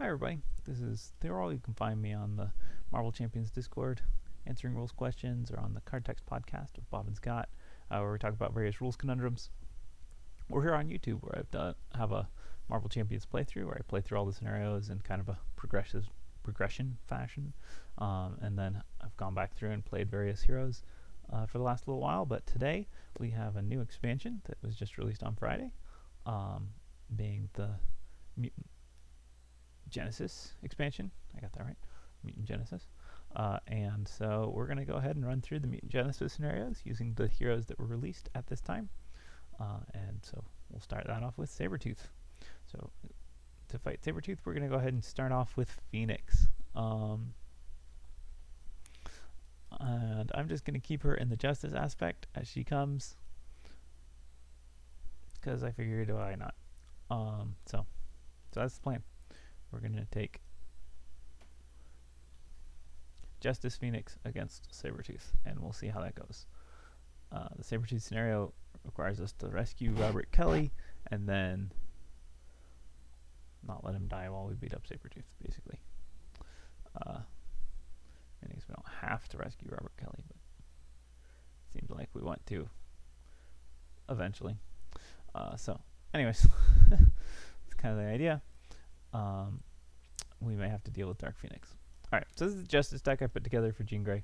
Hi everybody, this is Theorol. You can find me on the Marvel Champions Discord, answering rules questions, or on the Card Text podcast with Bob and Scott, where we talk about various rules conundrums. We're here on YouTube, where have a Marvel Champions playthrough, where I play through all the scenarios in kind of a progression fashion, and then I've gone back through and played various heroes for the last little while. But today we have a new expansion that was just released on Friday, being the Mutant Genesis expansion. I got that right. Mutant Genesis. And so we're going to go ahead and run through the Mutant Genesis scenarios using the heroes that were released at this time. And so we'll start that off with Sabretooth. So to fight Sabretooth, we're going to go ahead and start off with Phoenix. And I'm just going to keep her in the Justice aspect as she comes, because I figured, why not? So that's the plan. We're going to take Justice Phoenix against Sabretooth, and we'll see how that goes. The Sabretooth scenario requires us to rescue Robert Kelly and then not let him die while we beat up Sabretooth, basically. Meaning we don't have to rescue Robert Kelly, but it seems like we want to eventually. So anyways, that's kind of the idea. We may have to deal with Dark Phoenix. Alright, so this is the Justice deck I put together for Jean Grey.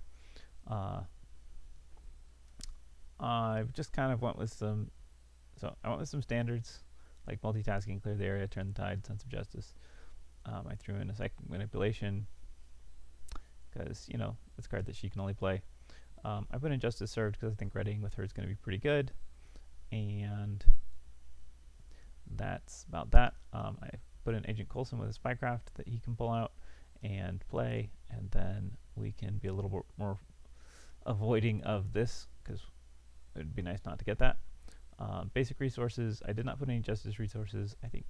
I just kind of went with some standards, like multitasking, clear the area, turn the tide, sense of justice. I threw in a psychic manipulation, because, it's a card that she can only play. I put in Justice Served because I think readying with her is going to be pretty good. And that's about that. I put in Agent Coulson with a Spycraft that he can pull out and play, and then we can be a little bit more avoiding of this, because it would be nice not to get that. Basic resources, I did not put any Justice resources. I think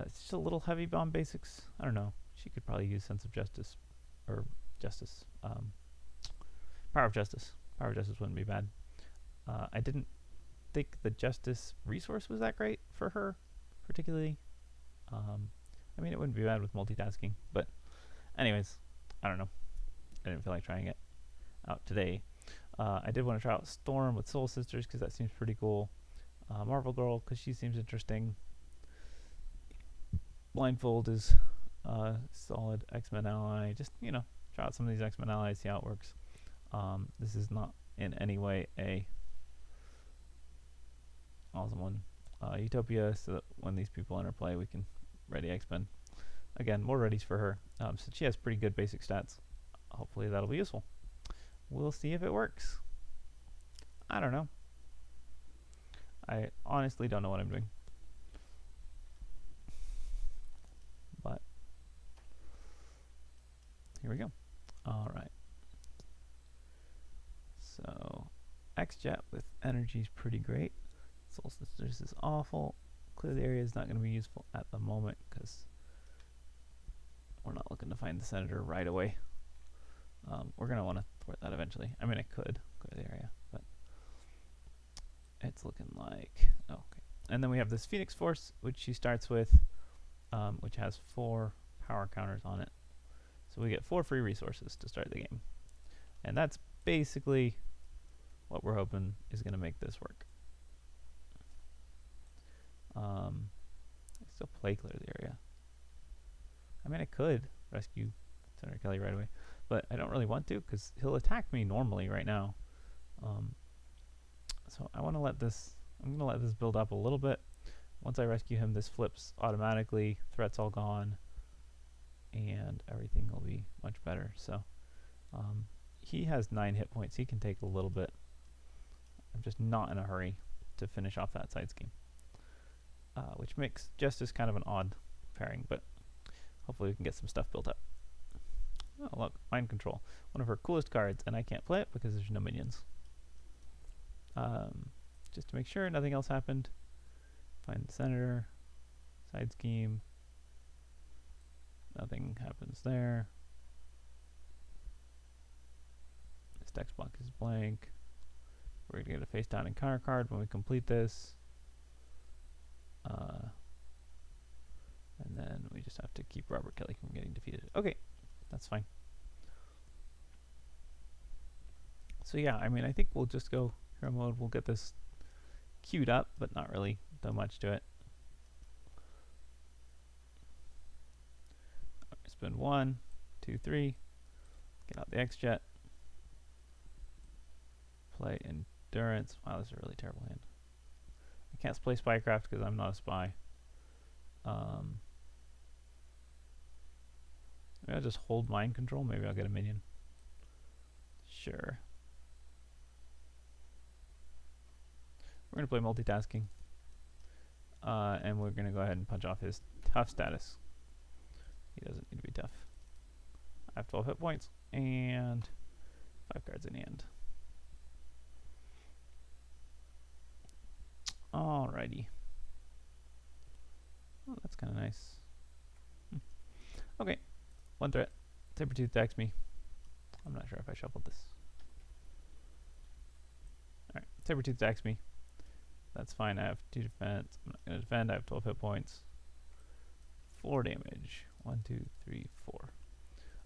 it's just a little heavy on basics. I don't know. She could probably use Sense of Justice, or Justice. Power of Justice. Power of Justice wouldn't be bad. I didn't think the Justice resource was that great for her, particularly. I mean, it wouldn't be bad with multitasking, but anyways, I don't know. I didn't feel like trying it out today. I did want to try out Storm with Soul Sisters, because that seems pretty cool. Marvel Girl, because she seems interesting. Blindfold is solid. X-Men ally. Just, try out some of these X-Men allies, see how it works. This is not in any way a awesome one. Utopia, so that when these people interplay, we can ready X-Men. Again, more readies for her. So she has pretty good basic stats. Hopefully that'll be useful. We'll see if it works. I don't know. I honestly don't know what I'm doing. But here we go. Alright. So X-Jet with energy is pretty great. Soul Sisters is awful. Clear the area is not going to be useful at the moment, because we're not looking to find the Senator right away. We're going to want to thwart that eventually. I mean, I could clear the area, but it's looking like... okay. And then we have this Phoenix Force, which she starts with, which has 4 power counters on it. So we get 4 free resources to start the game. And that's basically what we're hoping is going to make this work. I still play clear the area. I mean, I could rescue Senator Kelly right away, but I don't really want to, because he'll attack me normally right now. So I want to let this... I'm going to let this build up a little bit. Once I rescue him, this flips automatically. Threat's all gone, and everything will be much better. So he has 9 hit points. He can take a little bit. I'm just not in a hurry to finish off that side scheme. Which makes Justice kind of an odd pairing, but hopefully we can get some stuff built up. Oh, look, Mind Control. One of her coolest cards, and I can't play it because there's no minions. Just to make sure nothing else happened. Find the Senator. Side scheme. Nothing happens there. This text block is blank. We're going to get a face down encounter card when we complete this. And then we just have to Robert Kelly from getting defeated. Okay, that's fine. So yeah, I mean, I think we'll just go hero mode. We'll get this queued up, but not really done much to it. Spend 1, 2, 3. Get out the X-Jet. Play Endurance. Wow, this is a really terrible hand. I can't play Spycraft because I'm not a spy. Maybe I'll just hold Mind Control. Maybe I'll get a minion. Sure. We're going to play multitasking. And we're going to go ahead and punch off his tough status. He doesn't need to be tough. I have 12 hit points and 5 cards in hand. Alrighty. Oh, that's kind of nice. Okay, 1 threat. Sabretooth attacks me. I'm not sure if I shuffled this. Alright, Sabretooth attacks me. That's fine. I have 2 defense. I'm not going to defend. I have 12 hit points. 4 damage. 1, 2, 3, 4.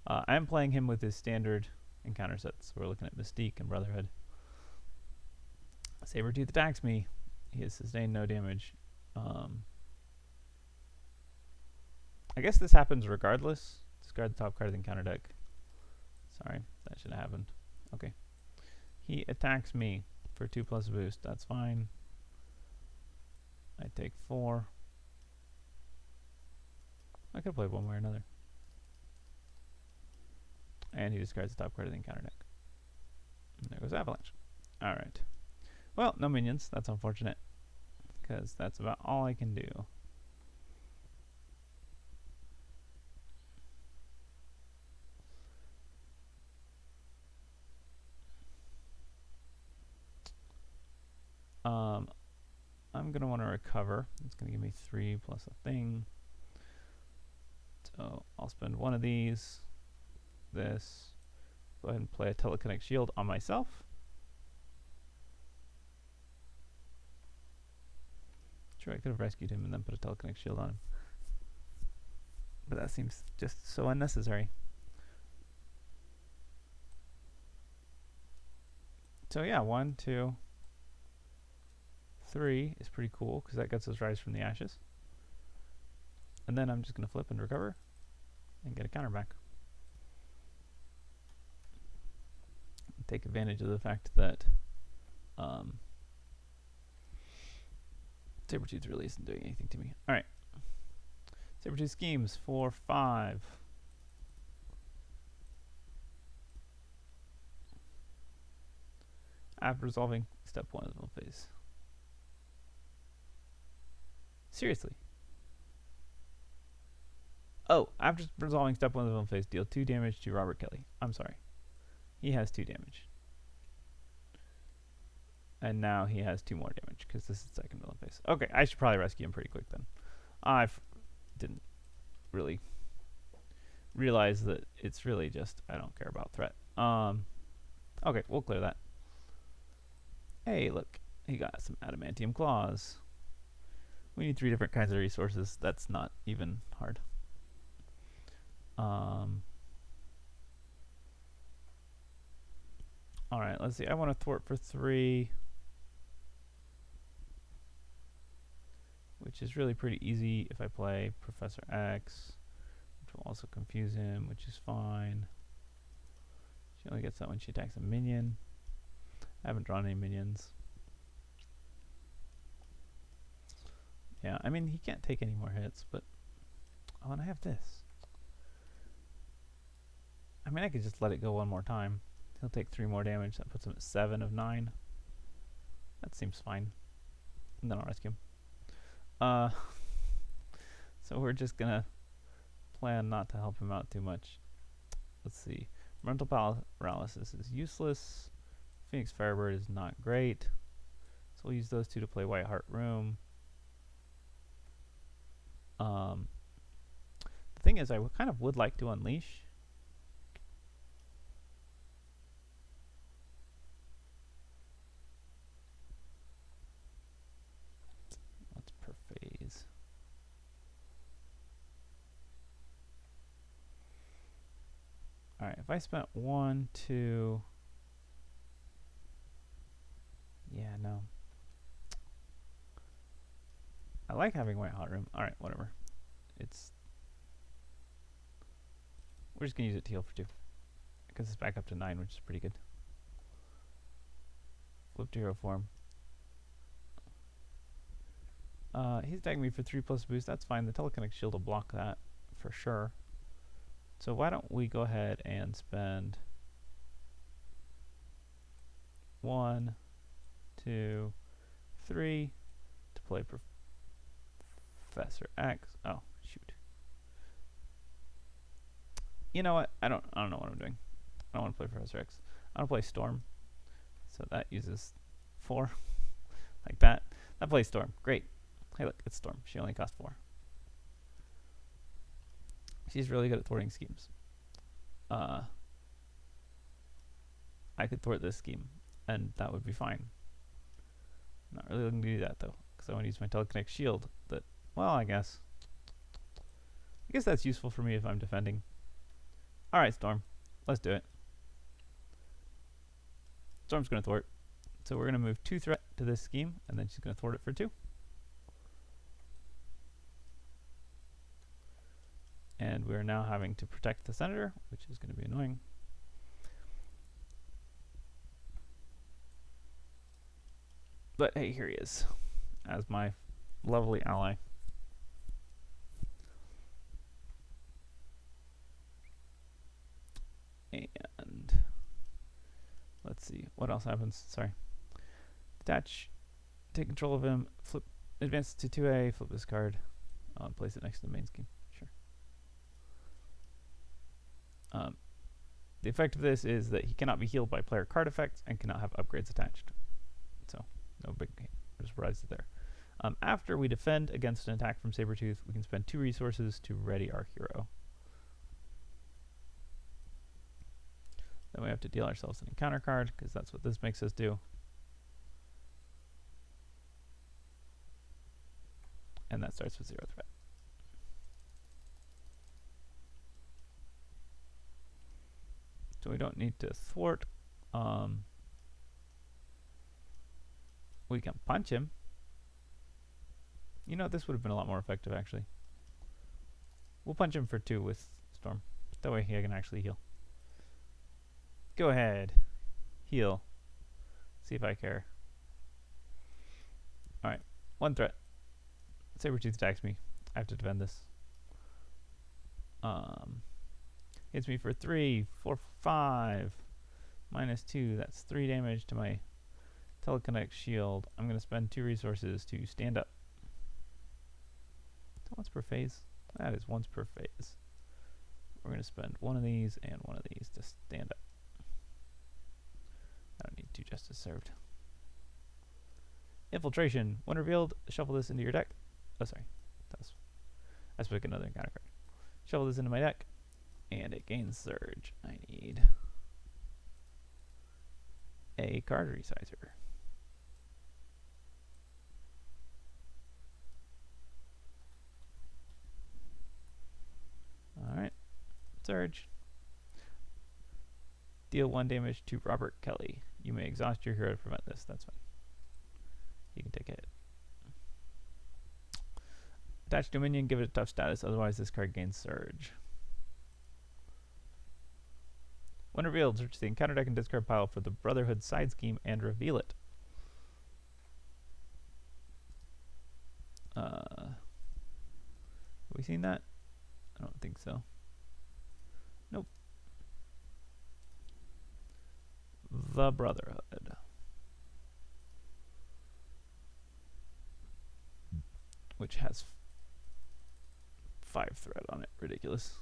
I am playing him with his standard encounter sets. We're looking at Mystique and Brotherhood. Sabretooth attacks me. He has sustained no damage. I guess this happens regardless. Discard the top card of the encounter deck. Sorry, that should have happened. Okay. He attacks me for 2+ boost. That's fine. I take 4. I could play one way or another. And he discards the top card of the encounter deck. And there goes Avalanche. Alright. Well, no minions. That's unfortunate. Because that's about all I can do. I'm going to want to recover. It's going to give me 3 plus a thing. So I'll spend 1 of these. This. Go ahead and play a Telekinetic Shield on myself. Sure, I could have rescued him and then put a Telekinetic Shield on him. But that seems just so unnecessary. So yeah, 1, 2, 3 is pretty cool because that gets us Rise from the Ashes. And then I'm just going to flip and recover and get a counter back. Take advantage of the fact that Sabretooth really isn't doing anything to me. Alright. Sabretooth schemes for 5. After resolving step 1 of the phase. Seriously. Oh, after resolving step 1 of the villain phase, deal 2 damage to Robert Kelly. I'm sorry. He has 2 damage. And now he has 2 more damage, because this is the second villain phase. Okay, I should probably rescue him pretty quick then. I didn't really realize that it's really just, I don't care about threat. Okay, we'll clear that. Hey, look. He got some adamantium claws. We need 3 different kinds of resources. That's not even hard. Alright, let's see. I want to thwart for 3. Which is really pretty easy if I play Professor X. Which will also confuse him, which is fine. She only gets that when she attacks a minion. I haven't drawn any minions. Yeah, I mean, he can't take any more hits, but... Oh, and I have this. I mean, I could just let it go one more time. He'll take 3 more damage. That puts him at 7 of 9. That seems fine. And then I'll rescue him. So we're just gonna plan not to help him out too much. Let's see. Mental paralysis is useless. Phoenix Firebird is not great. So we'll use those 2 to play White Heart Room. The thing is, I kind of would like to unleash. What's per phase? if I spent 1, 2... Yeah, no. I like having white hot room. Alright, whatever. We're just going to use it to heal for 2. Because it's back up to 9, which is pretty good. Flip to hero form. He's attacking me for 3 plus boost. That's fine. The telekinetic shield will block that for sure. So why don't we go ahead and spend 1, 2, 3 to play Professor X. Oh, shoot. You know what? I don't know what I'm doing. I don't want to play Professor X. I want to play Storm. So that uses 4. Like that. That plays Storm. Great. Hey, look, it's Storm. She only costs 4. She's really good at thwarting schemes. I could thwart this scheme, and that would be fine. I'm not really looking to do that, though, because I want to use my telekinetic shield. That, well, I guess that's useful for me if I'm defending. Alright, Storm. Let's do it. Storm's going to thwart. So we're going to move 2 threat to this scheme, and then she's going to thwart it for 2. And we're now having to protect the Senator, which is going to be annoying. But hey, here he is, as my lovely ally. And let's see, what else happens? Sorry. Detach, take control of him, flip, advance to 2A, flip this card, place it next to the main scheme. Sure. The effect of this is that he cannot be healed by player card effects and cannot have upgrades attached. So, no big surprises there. After we defend against an attack from Sabretooth, we can spend 2 resources to ready our hero. Then we have to deal ourselves an encounter card, because that's what this makes us do. And that starts with 0 threat. So we don't need to thwart. We can punch him. You know, this would have been a lot more effective, actually. We'll punch him for 2 with Storm. That way he can actually heal. Go ahead. Heal. See if I care. Alright. 1 threat. Sabretooth attacks me. I have to defend this. Hits me for 3, 4, 5. Minus 2. That's 3 damage to my telekinetic shield. I'm going to spend 2 resources to stand up. Is that once per phase? That is once per phase. We're going to spend 1 of these and 1 of these to stand up. I don't need 2 justice served. Infiltration. When revealed, shuffle this into your deck. Oh, sorry. I pick another encounter card. Shuffle this into my deck, and it gains Surge. I need a card resizer. Alright. Surge. Deal 1 damage to Robert Kelly. You may exhaust your hero to prevent this. That's fine. You can take a hit. Attach Dominion, give it a tough status, otherwise this card gains Surge. When revealed, search the encounter deck and discard pile for the Brotherhood side scheme and reveal it. Have we seen that? I don't think so. Nope. The Brotherhood. Which has 5 threat on it. Ridiculous.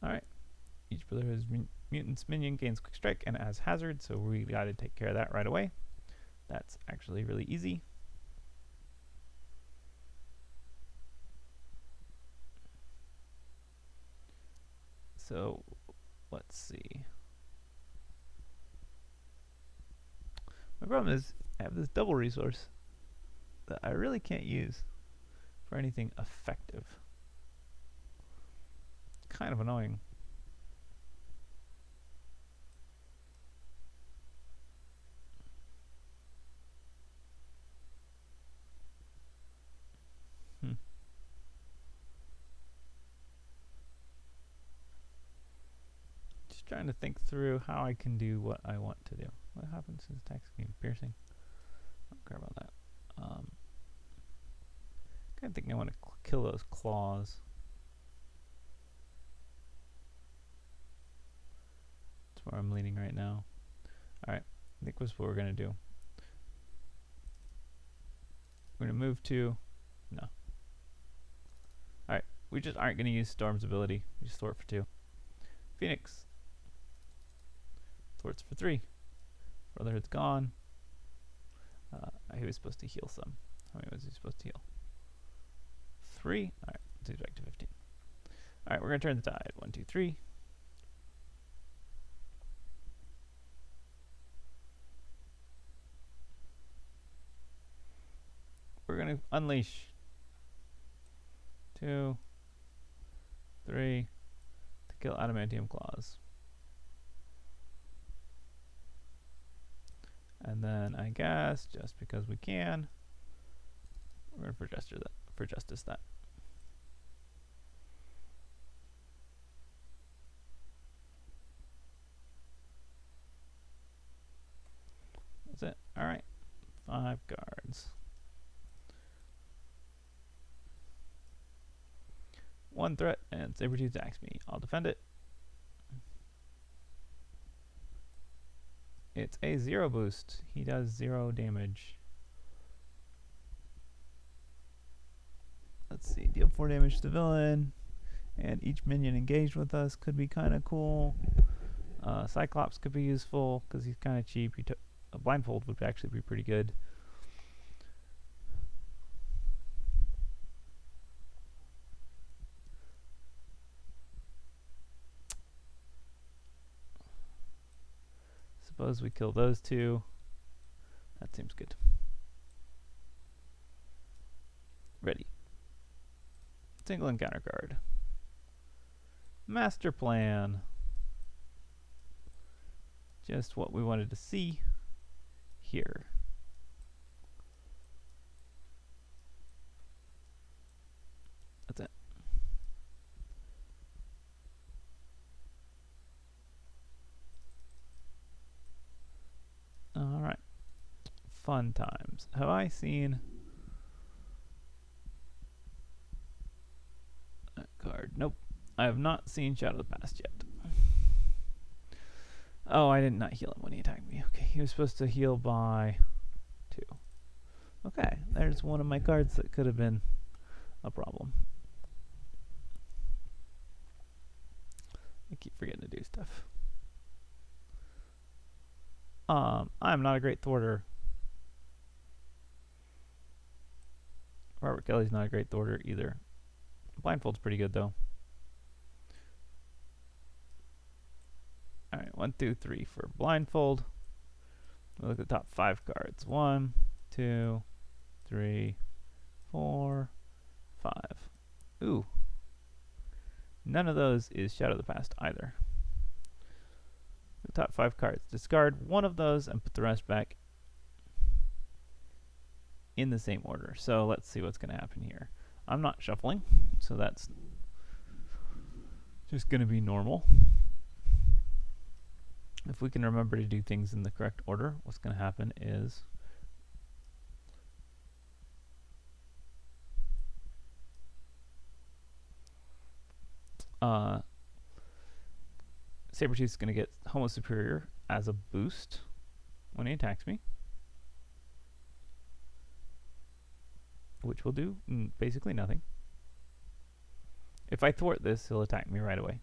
Alright. Each Brotherhood's mutant's minion gains quick strike and it has hazard, so we gotta take care of that right away. That's actually really easy. So, let's see. My problem is, I have this double resource that I really can't use for anything effective. kind of annoying. Just trying to think through how I can do what I want to do. What happens to this attacks game? Piercing. I don't care about that. Kind of think I want to kill those claws. That's where I'm leaning right now. Alright, I think that's what we're going to do. We're going to move to... No. Alright, we just aren't going to use Storm's ability. We just thwart for 2. Phoenix. Thwarts for 3. Brotherhood's gone. He was supposed to heal some. How many was he supposed to heal? 3. Alright, let's do back to 15. Alright, we're going to turn the tide. 1, 2, 3. We're going to unleash. 2, 3 to kill adamantium claws. And then I guess just because we can, we're going to for justice that. That's it. All right, 5 cards. 1 threat, and Sabretooth attacks me. I'll defend it. It's a 0 boost. He does 0 damage. Let's see. Deal 4 damage to the villain. And each minion engaged with us could be kind of cool. Cyclops could be useful because he's kind of cheap. A blindfold would actually be pretty good. Suppose we kill those 2. That seems good. Ready. Single encounter card. Master plan. Just what we wanted to see here. That's it. All right. Fun times. Have I seen that card? Nope. I have not seen Shadow of the Past yet. Oh, I did not heal him when he attacked me. Okay, he was supposed to heal by 2. Okay, there's one of my cards that could have been a problem. I keep forgetting to do stuff. I'm not a great thwarter. Robert Kelly's not a great thwarter either. Blindfold's pretty good though. Alright, 1, 2, 3 for blindfold. We'll look at the top 5 cards. 1, 2, 3, 4, 5. Ooh. None of those is Shadow of the Past either. The top 5 cards. Discard one of those and put the rest back in the same order. So let's see what's going to happen here. I'm not shuffling, so that's just going to be normal. If we can remember to do things in the correct order, what's going to happen is Sabretooth's going to get Homo Superior as a boost when he attacks me, which will do basically nothing. If I thwart this, he'll attack me right away.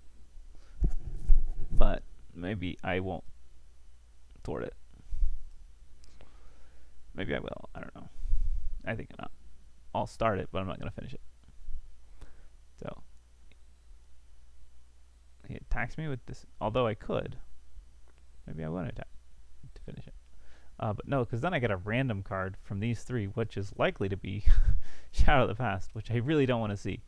But maybe I won't thwart it. Maybe I will. I don't know. I think not. I'll start it, but I'm not going to finish it. So he attacks me with this. Although I could. Maybe I won't attack to finish it. But no, because then I get a random card from these 3, which is likely to be Shadow of the Past, which I really don't want to see.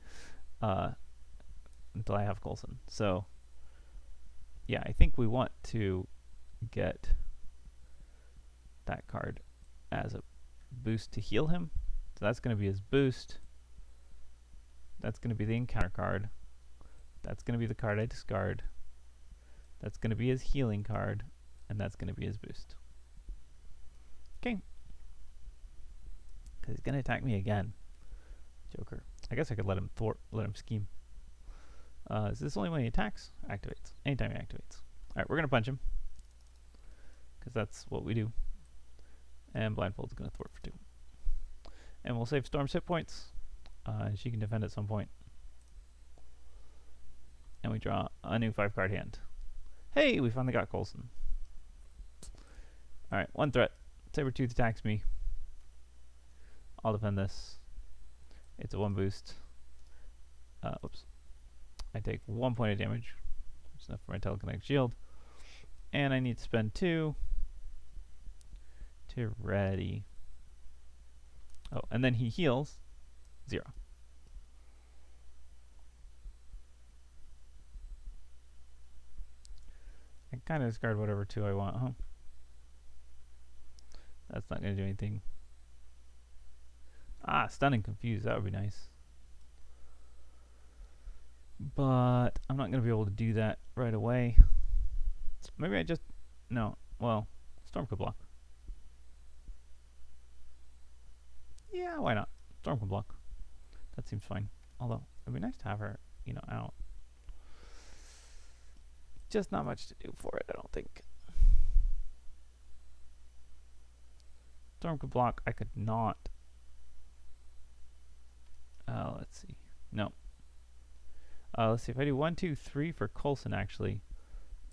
until I have Coulson. So, yeah, I think we want to get that card as a boost to heal him. So that's going to be his boost. That's going to be the encounter card. That's going to be the card I discard. That's going to be his healing card. And that's going to be his boost. Okay. Because he's going to attack me again. Joker. I guess I could let him scheme. Is this only when he attacks? Activates. Anytime he activates. Alright, we're going to punch him. Because that's what we do. And Blindfold's going to thwart for 2. And we'll save Storm's hit points. She can defend at some point. And we draw a new 5-card hand. Hey, we finally got Coulson. Alright, 1 threat. Sabretooth attacks me. I'll defend this. It's a 1 boost. Oops. I take 1 point of damage. That's enough for my telekinetic shield. And I need to spend 2 to ready. Oh, and then he heals 0. I kind of discard whatever 2 I want, huh? That's not going to do anything. Ah, stun and confuse. That would be nice. But I'm not going to be able to do that right away. Maybe I just... No. Well, Storm could block. Yeah, why not? Storm can block. That seems fine. Although, it'd be nice to have her, you know, out. Just not much to do for it, I don't think. Storm could block. I could not. Let's see. No. Let's see. If I do 1, 2, 3 for Coulson, actually,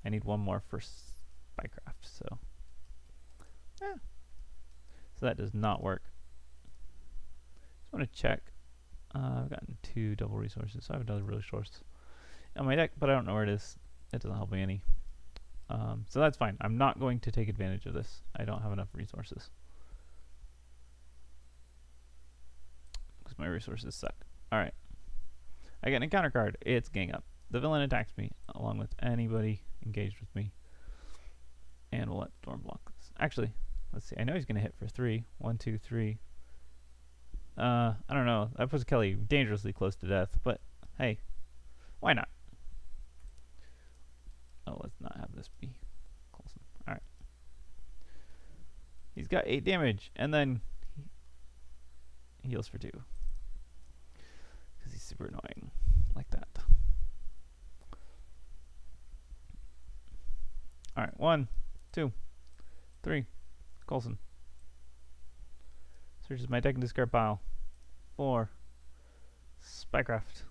I need 1 more for Spycraft. So, yeah. So that does not work. Just want to check. I've gotten 2 double resources, so I have another resource on my deck, but I don't know where it is. It doesn't help me any. So that's fine. I'm not going to take advantage of this. I don't have enough resources. Because my resources suck. Alright. I get an encounter card. It's Gang Up. The villain attacks me, along with anybody engaged with me. And we'll let Storm block this. Actually, let's see. I know he's going to hit for 3. 1, 2, 3. I don't know. That puts Kelly dangerously close to death, but hey, why not? Oh, let's not have this be Coulson. Alright. He's got 8 damage, and then he heals for 2. Because he's super annoying. Like that. Alright, 1, 2, 3. Coulson. Searches my deck and discard pile. 4. Spycraft.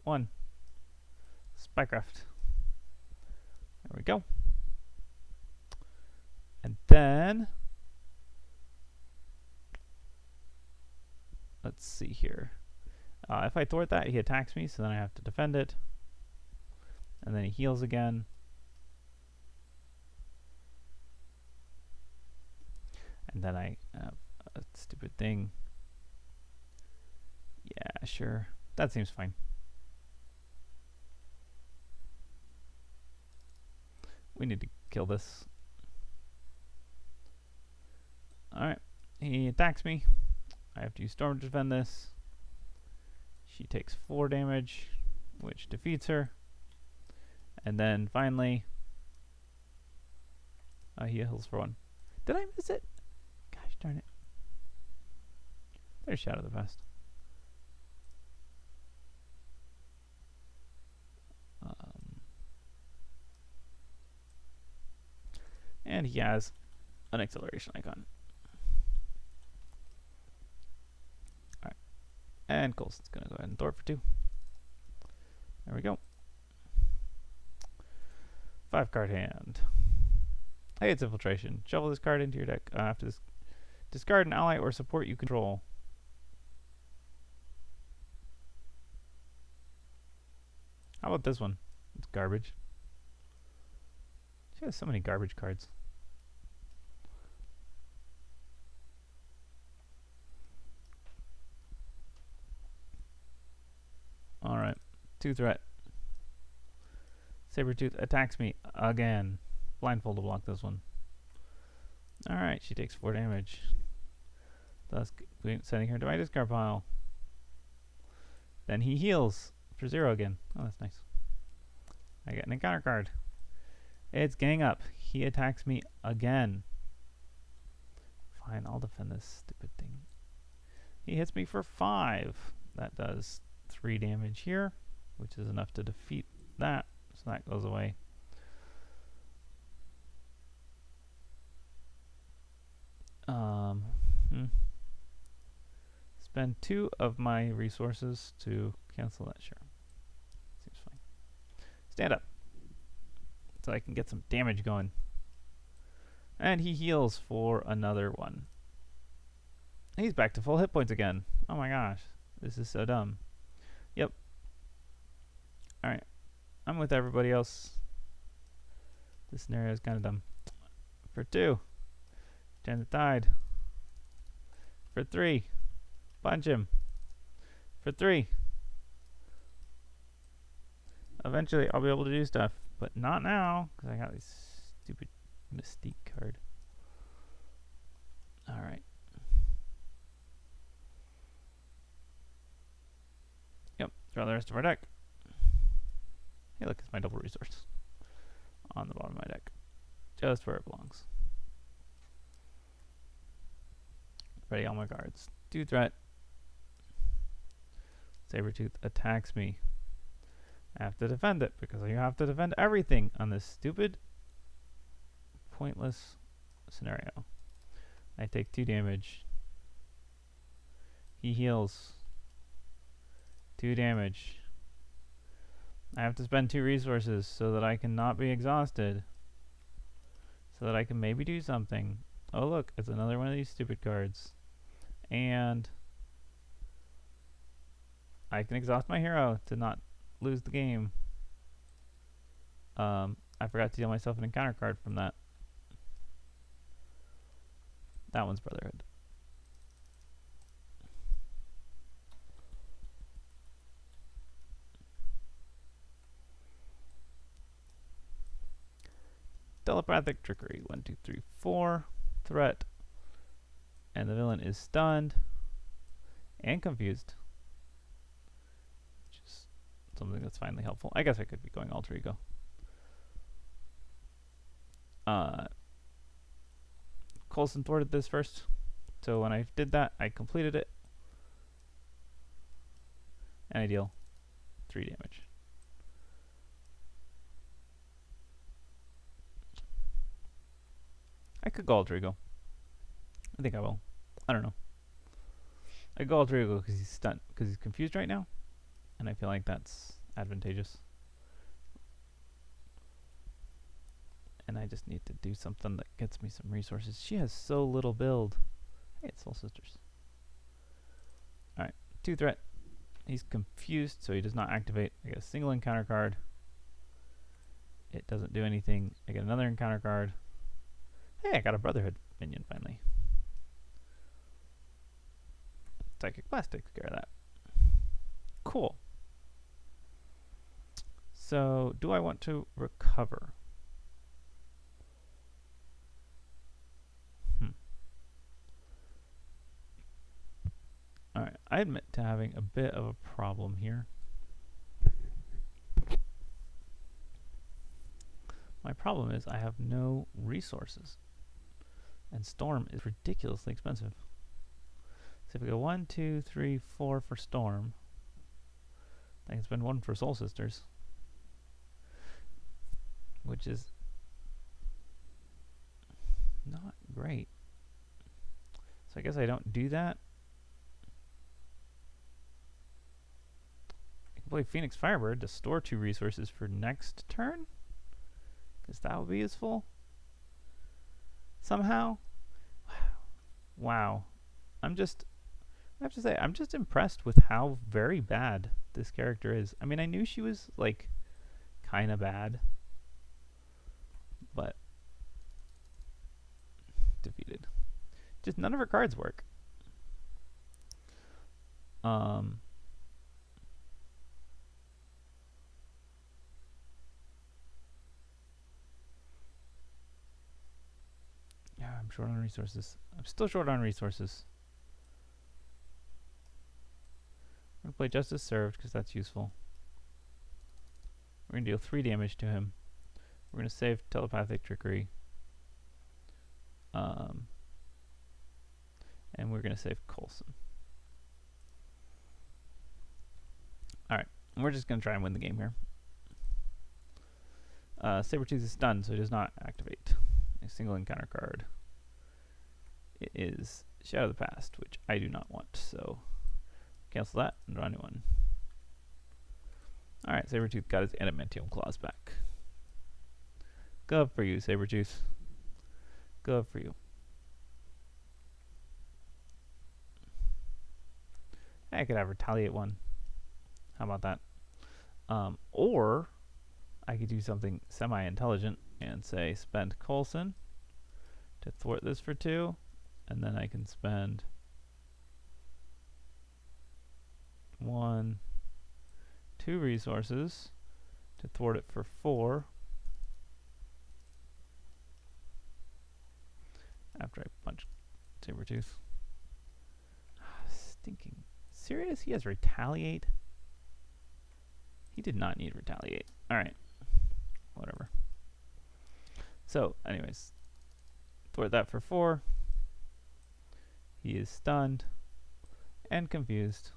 1. Spycraft. There we go. And then let's see here. If I thwart that, he attacks me, so then I have to defend it. And then he heals again. And then I have a stupid thing. Yeah, sure. That seems fine. We need to kill this. Alright. He attacks me. I have to use Storm to defend this. She takes 4 damage, which defeats her. And then finally, he heals for 1. Did I miss it? Gosh darn it. There's Shadow the Vest. And he has an acceleration icon. Alright. And Coulson's going to go ahead and thwart for 2. There we go. 5-card hand. Hey, it's Infiltration. Shuffle this card into your deck. After this, discard an ally or support you control. How about this one? It's garbage. She has so many garbage cards. 2 threat. Sabretooth attacks me again. Blindfold to block this one. Alright, she takes 4 damage. Thus sending her to my discard pile. Then he heals for 0 again. Oh, that's nice. I get an encounter card. It's gang up. He attacks me again. Fine, I'll defend this stupid thing. He hits me for 5. That does 3 damage here, which is enough to defeat that. So that goes away. Spend 2 of my resources to cancel that. Sure. Seems fine. Stand up. So I can get some damage going. And he heals for another 1. He's back to full hit points again. Oh my gosh. This is so dumb. Yep. Alright. I'm with everybody else. This scenario is kind of dumb. For 2. Turn the tide. For 3. Punch him. For 3. Eventually I'll be able to do stuff. But not now, because I got this stupid Mystique card. Alright. Yep, draw the rest of our deck. Hey, look, it's my double resource on the bottom of my deck. Just where it belongs. Ready all my cards. 2 threat. Sabretooth attacks me. I have to defend it because you have to defend everything on this stupid, pointless scenario. I take 2 damage. He heals. 2 damage. I have to spend 2 resources so that I can not be exhausted. So that I can maybe do something. Oh look, it's another one of these stupid cards. And I can exhaust my hero to not lose the game. I forgot to deal myself an encounter card from that. That one's Brotherhood. Telepathic Trickery. 1, 2, 3, 4. Threat. And the villain is stunned and confused. Which is something that's finally helpful. I guess I could be going alter ego. Coulson thwarted this first. So when I did that, I completed it. And I deal 3 damage. I could go alter ego. I think I will. I don't know. I go alter ego because he's stunned, because he's confused right now, and I feel like that's advantageous. And I just need to do something that gets me some resources. She has so little build. Hey, it's Soul Sisters. Alright, 2 threat. He's confused, so he does not activate. I get a single encounter card. It doesn't do anything. I get another encounter card. Hey, I got a Brotherhood minion finally. Psychic Blast takes care of that. Cool. So, do I want to recover? Alright, I admit to having a bit of a problem here. My problem is I have no resources. And Storm is ridiculously expensive. So if we go 1, 2, 3, 4 for Storm, I can spend 1 for Soul Sisters. Which is not great. So I guess I don't do that. I can play Phoenix Firebird to store 2 resources for next turn, because that would be useful. Somehow. Wow. I have to say, I'm just impressed with how very bad this character is. I mean, I knew she was, like, kind of bad. But defeated. Just none of her cards work. I'm short on resources. I'm still short on resources. I'm going to play Justice Served because that's useful. We're going to deal 3 damage to him. We're going to save Telepathic Trickery. And we're going to save Coulson. Alright, we're just going to try and win the game here. Sabretooth is stunned, so it does not activate a single encounter card. It is Shadow of the Past, which I do not want, so cancel that and draw a new one. Alright, Sabretooth got his Adamantium Claws back. Good for you, Sabretooth. Good for you. I could have Retaliate 1. How about that? Or I could do something semi-intelligent and say spend Coulson to thwart this for 2, and then I can spend 1, 2 resources to thwart it for 4 after I punch Sabretooth. Stinking. Serious? He has Retaliate? He did not need Retaliate. Alright. Whatever. So, anyways. Thwart that for 4. He is stunned and confused.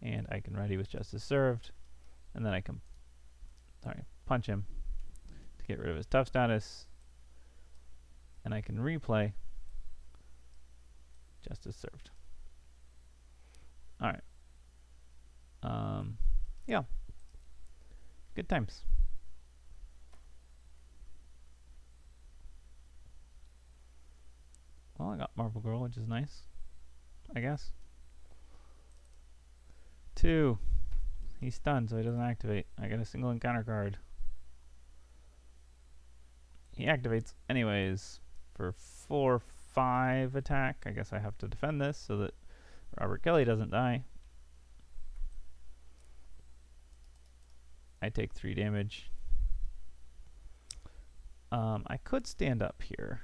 And I can ready with Justice Served. And then I can punch him to get rid of his tough status. And I can replay Justice Served. Alright. Yeah. Good times. Well, I got Marble Girl, which is nice, I guess. 2. He's stunned, so he doesn't activate. I get a single encounter card. He activates anyways for 4/5 attack. I guess I have to defend this so that Robert Kelly doesn't die. I take 3 damage. I could stand up here.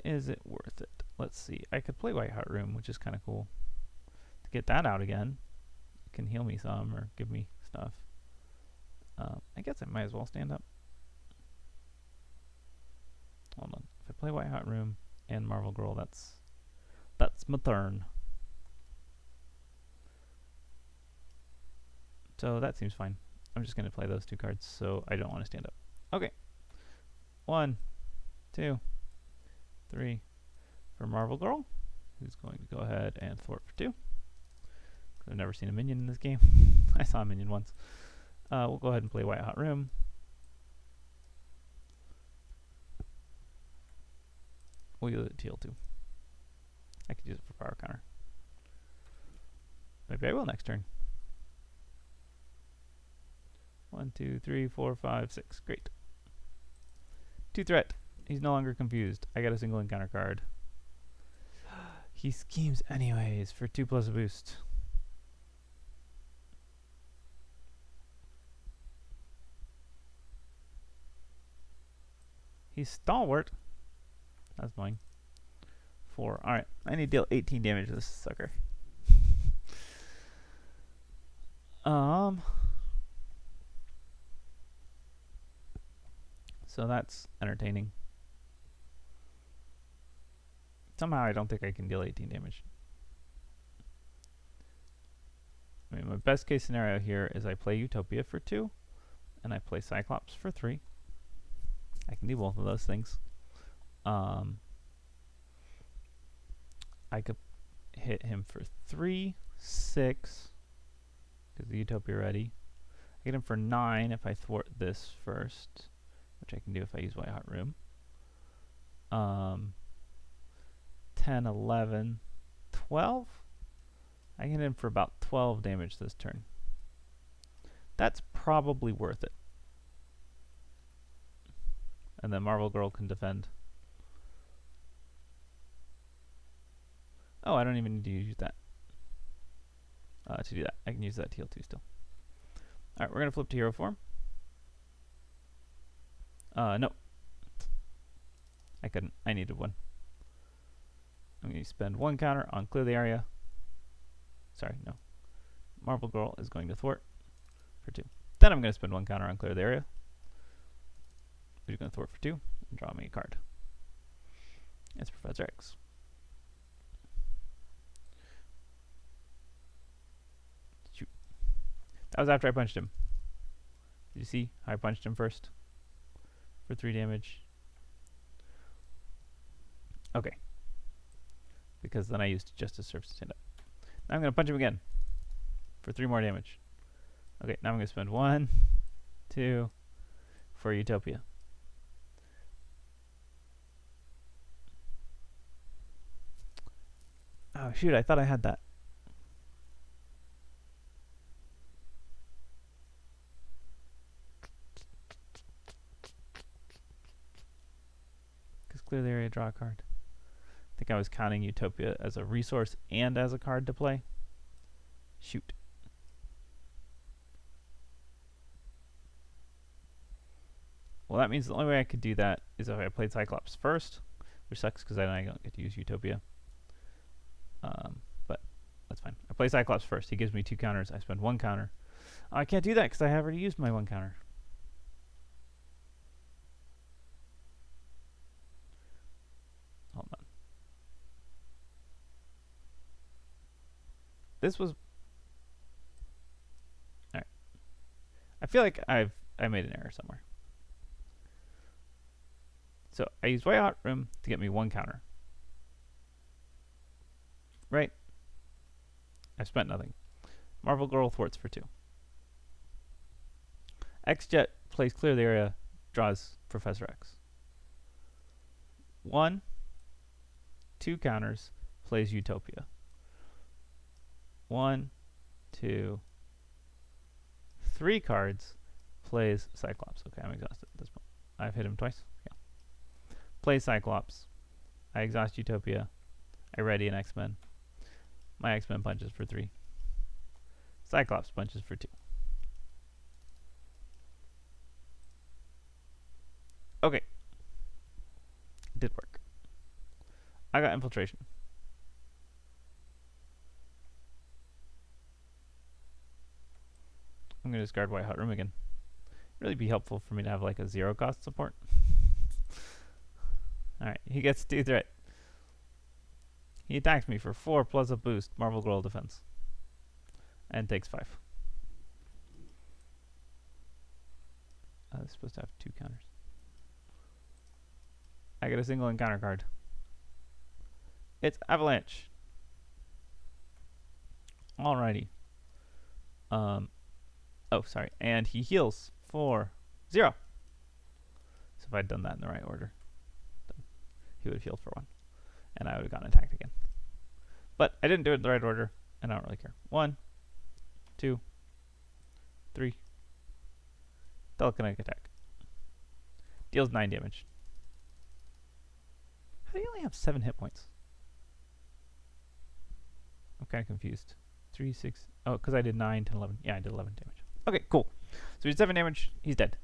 Is it worth it? Let's see. I could play White Heart Room, which is kind of cool. To get that out again, it can heal me some or give me stuff. I guess I might as well stand up. Hold on. If I play White Heart Room and Marvel Girl, that's my turn. So that seems fine. I'm just going to play those 2 cards, so I don't want to stand up. Okay. 1, 2, 3 for Marvel Girl, who's going to go ahead and thwart for 2. I've never seen a minion in this game. I saw a minion once. We'll go ahead and play White Hot Room. We'll use it to heal 2. I could use it for power counter. Maybe I will next turn. 1, 2, 3, 4, 5, 6. Great. 2 threat. He's no longer confused. I got a single encounter card. He schemes anyways for 2 plus a boost. He's stalwart. That's annoying. 4. Alright. I need to deal 18 damage to this sucker. So that's entertaining. Somehow I don't think I can deal 18 damage. I mean, my best case scenario here is I play Utopia for 2, and I play Cyclops for 3. I can do both of those things. I could hit him for 3, 6, because the Utopia ready. I get him for 9 if I thwart this first, which I can do if I use White Hot Room. 10, 11, 12. I can hit him for about 12 damage this turn. That's probably worth it. And then Marvel Girl can defend. Oh, I don't even need to use that. To do that. I can use that to heal 2 still. Alright, we're going to flip to hero form. No. I couldn't. I needed one. I'm going to spend 1 counter on clear the area. Sorry, no. Marble Girl is going to thwart for 2. Then I'm going to spend 1 counter on clear the area. Who's going to thwart for 2 and draw me a card. It's Professor X. Shoot. That was after I punched him. Did you see how I punched him first? For 3 damage. Okay. Because then I used Justice Serves to stand up. Now I'm going to punch him again. For 3 more damage. Okay, now I'm going to spend 1, 2 for Utopia. Oh shoot, I thought I had that. Because clear the area, draw a card. I think I was counting Utopia as a resource and as a card to play. Shoot. Well, that means the only way I could do that is if I played Cyclops first, which sucks because I don't get to use Utopia. But that's fine. I play Cyclops first. He gives me 2 counters. I spend 1 counter. I can't do that because I have already used my 1 counter. Hold on. This was... Alright. I feel like I made an error somewhere. So I used White Hot Room to get me 1 counter. Right? I've spent nothing. Marvel Girl thwarts for 2. X-Jet plays clear the area, draws Professor X. 1, 2 counters, plays Utopia. 1, 2, 3 cards, plays Cyclops. Okay, I'm exhausted at this point. I've hit him twice. Yeah. Plays Cyclops. I exhaust Utopia. I ready an X-Men. My X-Men punches for 3. Cyclops punches for 2. Okay. It did work. I got Infiltration. I'm going to discard White Hot Room again. It'd really be helpful for me to have like a 0 cost support. Alright, he gets 2 threat. He attacks me for 4 plus a boost, Marvel Girl defense. And takes 5. It's supposed to have 2 counters. I get a single encounter card. It's Avalanche. Alrighty. Oh, sorry. And he heals for 0. So if I'd done that in the right order, then he would have healed for 1. And I would have gotten attacked again. But I didn't do it in the right order, and I don't really care. 1, 2, 3. Telekinetic attack. Deals 9 damage. How do you only have 7 hit points? I'm kind of confused. 3, 6. Oh, because I did 9, 10, 11. Yeah, I did 11 damage. Okay, cool. So he did 7 damage. He's dead.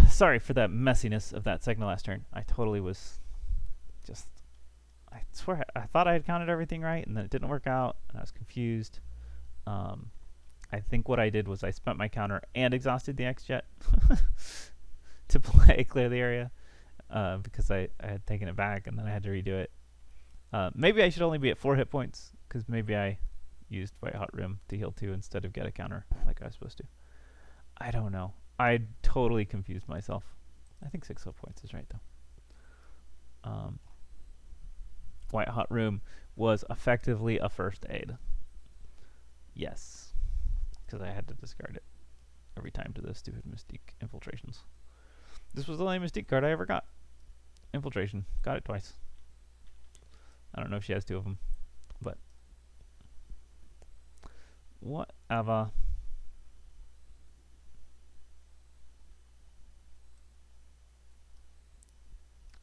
Sorry for that messiness of that second to last turn. I totally was just... I swear, I thought I had counted everything right, and then it didn't work out, and I was confused. I think what I did was I spent my counter and exhausted the X-Jet to play clear the area, because I had taken it back, and then I had to redo it. Maybe I should only be at 4 hit points, because maybe I used White Hot Rim to heal 2 instead of get a counter like I was supposed to. I don't know. I totally confused myself. I think 6 hit points is right, though. White Hot Room was effectively a first aid. Yes. Because I had to discard it every time to the stupid Mystique infiltrations. This was the only Mystique card I ever got. Infiltration. Got it twice. I don't know if she has 2 of them, but whatever.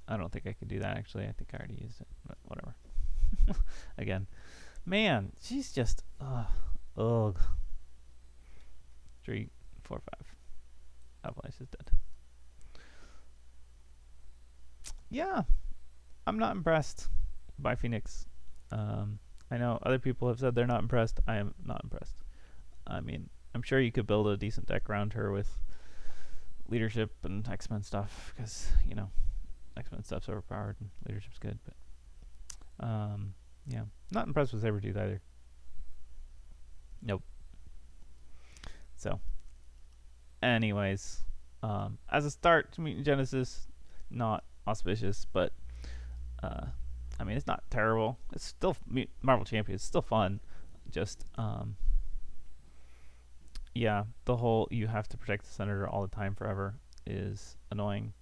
I don't think I could do that, actually. I think I already used it, but whatever. Again. Man, she's just... ugh. 3, 4, 5. Avalanche is dead. Yeah, I'm not impressed by Phoenix. Um, I know other people have said they're not impressed. I am not impressed. I mean, I'm sure you could build a decent deck around her with leadership and X-Men stuff, because, X-Men stuff's overpowered and leadership's good, but yeah, not impressed with Sabretooth either. Nope. So, anyways, as a start to Mutant Genesis, not auspicious, but I mean, it's not terrible. It's still Marvel Champions. It's still fun. Just yeah, the whole you have to protect the senator all the time forever is annoying.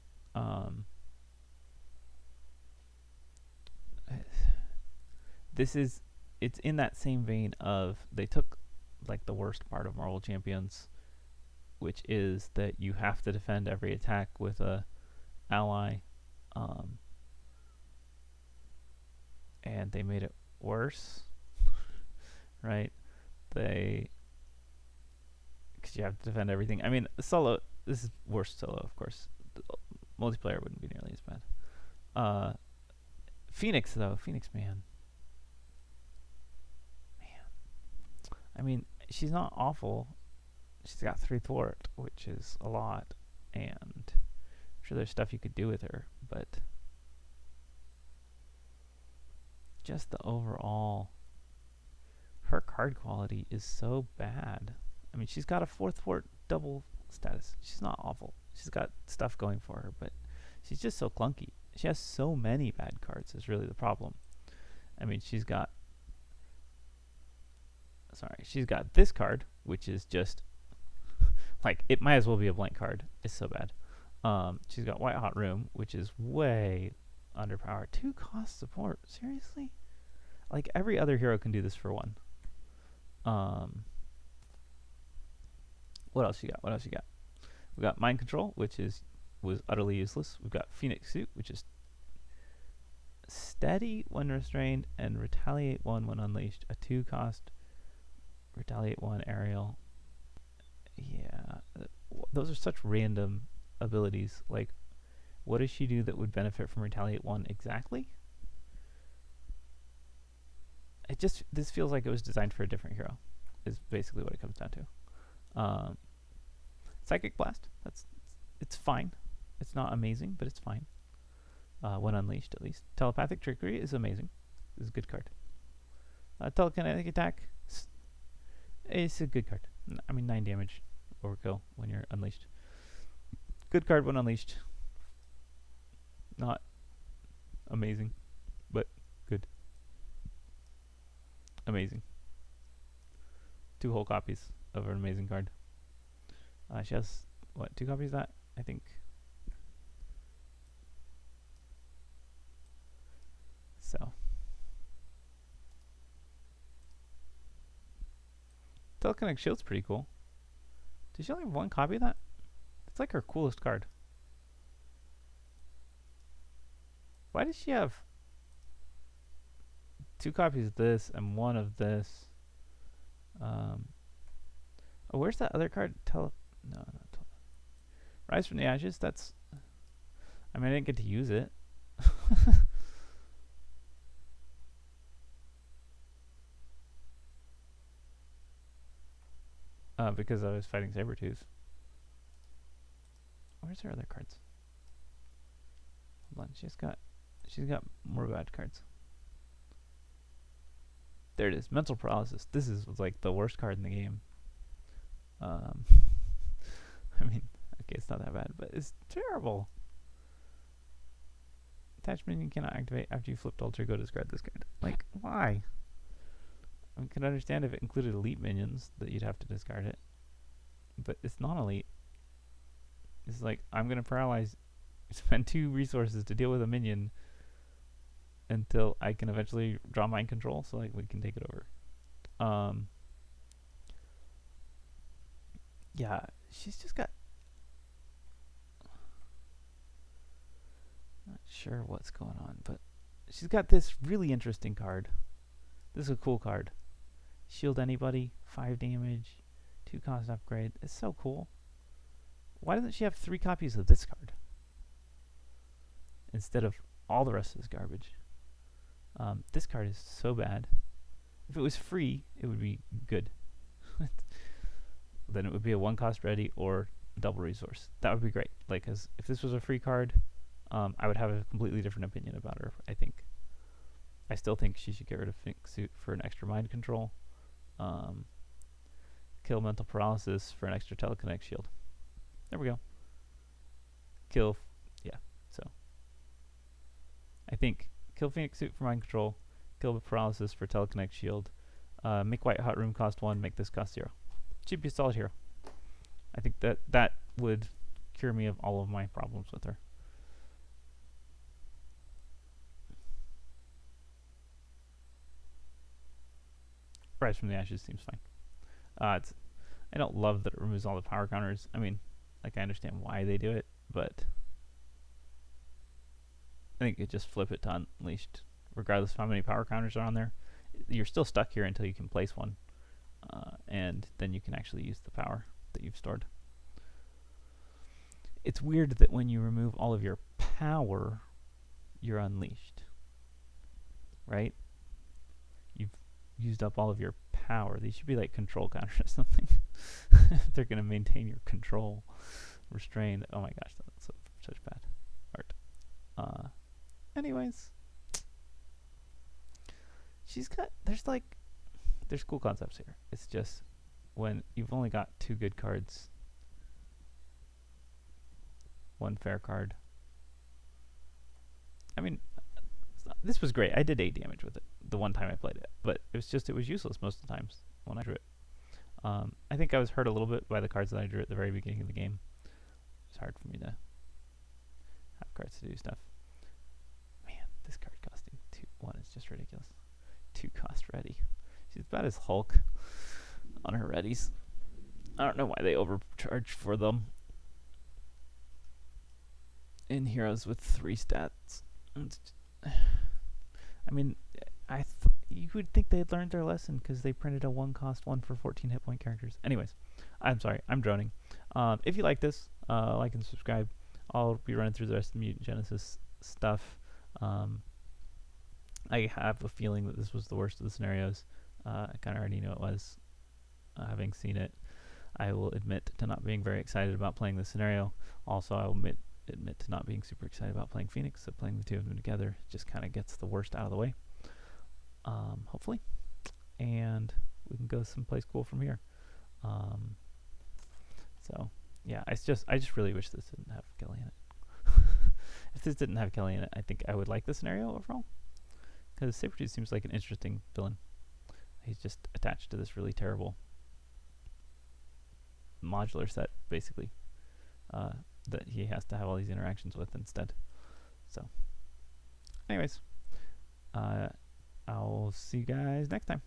It's in that same vein of they took like the worst part of Marvel Champions, which is that you have to defend every attack with a ally, and they made it worse, right? Because you have to defend everything. I mean, solo. This is worse solo, of course. Multiplayer wouldn't be nearly as bad. Phoenix though, man. I mean, she's not awful. She's got 3 thwart, which is a lot, and I'm sure there's stuff you could do with her, but just the overall, her card quality is so bad. I mean, she's got a 4 thwart double status. She's not awful. She's got stuff going for her, but she's just so clunky. She has so many bad cards is really the problem. I mean, she's got this card, which is just like, it might as well be a blank card. It's so bad. She's got White Hot Room, which is way underpowered. 2 cost support. Seriously? Like, every other hero can do this for 1. What else you got? We got Mind Control, which was utterly useless. We've got Phoenix Suit, which is steady when restrained and retaliate 1 when unleashed. A 2 cost retaliate 1 aerial. Yeah, those are such random abilities. Like, what does she do that would benefit from retaliate 1 exactly? This feels like it was designed for a different hero, is basically what it comes down to. Psychic Blast, it's fine. It's not amazing, but it's fine. When unleashed, at least. Telepathic Trickery is amazing. It's a good card. Telekinetic Attack, it's a good card. I mean, 9 damage overkill when you're unleashed. Good card when unleashed. Not amazing, but good. Amazing. 2 whole copies of an amazing card. She has, 2 copies of that? I think. So. Telekinetic Shield's pretty cool. Does she only have 1 copy of that? It's like her coolest card. Why does she have 2 copies of this and 1 of this? Where's that other card? Rise from the Ashes. That's. I mean, I didn't get to use it. Because I was fighting Sabretooth. Where's her other cards? Hold on, she's got more bad cards. There it is. Mental Paralysis. This is like the worst card in the game. I mean, okay, it's not that bad, but it's terrible. Attachment you cannot activate after you flipped alter. Go discard this card. Like, why? I could understand if it included elite minions that you'd have to discard it, but it's not elite. It's like, I'm gonna paralyze, spend 2 resources to deal with a minion until I can eventually draw Mind Control, so like we can take it over. Yeah, she's just got. Not sure what's going on, but she's got this really interesting card. This is a cool card. Shield anybody, 5 damage, 2 cost upgrade. It's so cool. Why doesn't she have 3 copies of this card? instead of all the rest of this garbage. This card is so bad. If it was free, it would be good. Then it would be a 1-cost ready or double resource. That would be great. Like, cause if this was a free card, I would have a completely different opinion about her, I think. I still think she should get rid of Phoenix Suit for an extra mind control. Kill mental paralysis for an extra telekinetic shield. There we go. Yeah, so. I think kill Phoenix Suit for mind control, kill the paralysis for telekinetic shield, make White Hot Room cost 1, make this cost 0. She'd be a solid hero. I think that would cure me of all of my problems with her. Rise from the Ashes seems fine. I don't love that it removes all the power counters. I mean, like, I understand why they do it, but I think it just flip it to Unleashed. Regardless of how many power counters are on there, you're still stuck here until you can place one. And then you can actually use the power that you've stored. It's weird that when you remove all of your power, you're unleashed. Right? You've used up all of your power. These should be like control counters or something. They're going to maintain your control. Restrained. Oh my gosh, that's such bad art. Anyways. There's cool concepts here. It's just when you've only got 2 good cards, 1 fair card. I mean, this was great. I did 8 damage with it the one time I played it, but it was useless most of the times when I drew it. I think I was hurt a little bit by the cards that I drew at the very beginning of the game. It's hard for me to have cards to do stuff. Man, this card costing 2-1 is just ridiculous. 2-cost ready. She's about as Hulk on her readies. I don't know why they overcharge for them in heroes with 3 stats. I mean, you would think they'd learned their lesson because they printed a 1-cost 1 for 14 hit point characters. Anyways, I'm sorry, I'm droning. If you like this, like and subscribe. I'll be running through the rest of the Mutant Genesis stuff. I have a feeling that this was the worst of the scenarios. I kind of already knew it was, having seen it. I will admit to not being very excited about playing this scenario. Also, I will admit to not being super excited about playing Phoenix, so playing the 2 of them together just kind of gets the worst out of the way, hopefully. And we can go someplace cool from here. So, yeah, I just really wish this didn't have Kelly in it. If this didn't have Kelly in it, I think I would like the scenario overall. Because Sabretooth seems like an interesting villain. He's just attached to this really terrible modular set, basically, that he has to have all these interactions with instead. So, anyways, I'll see you guys next time.